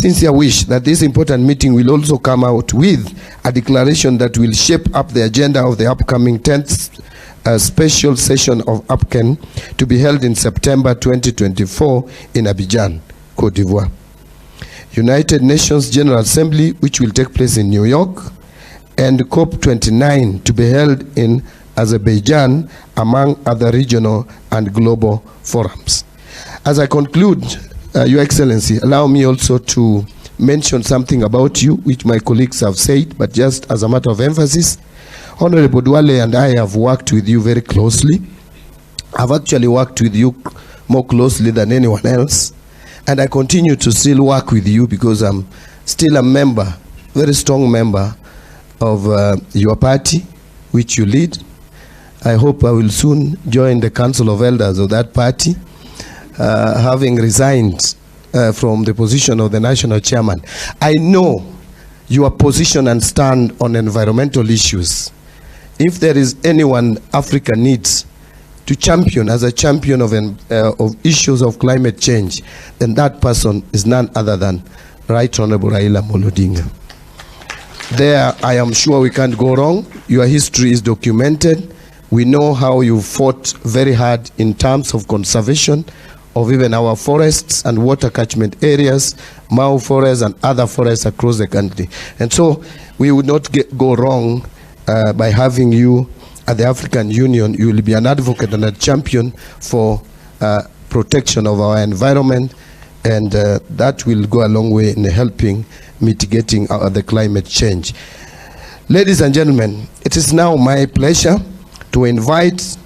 sincere wish that this important meeting will also come out with a declaration that will shape up the agenda of the upcoming 10th special session of APCAN to be held in September 2024 in Abidjan, Cote d'Ivoire. United Nations General Assembly, which will take place in New York, and COP29 to be held in Azerbaijan, among other regional and global forums. As I conclude, Your Excellency, allow me also to mention something about you, which my colleagues have said, but just as a matter of emphasis. Honorable Duale and I have worked with you very closely. I've actually worked with you more closely than anyone else, and I continue to still work with you because I'm still a member, very strong member of your party, which you lead. I hope I will soon join the Council of Elders of that party, having resigned from the position of the national chairman. I know your position and stand on environmental issues. If there is anyone Africa needs to champion as a champion of issues of climate change, then that person is none other than Right Honorable Raila Odinga. There, I am sure we can't go wrong. Your history is documented. We know how you fought very hard in terms of conservation of even our forests and water catchment areas, Mau forests and other forests across the country. And so we would not go wrong by having you at the African Union. You will be an advocate and a champion for protection of our environment, and that will go a long way in helping mitigating the climate change. Ladies and gentlemen, it is now my pleasure to invite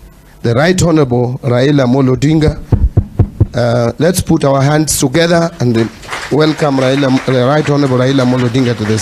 the Right Honorable Raila Odinga. Let's put our hands together and welcome Right Honorable Raila Odinga to the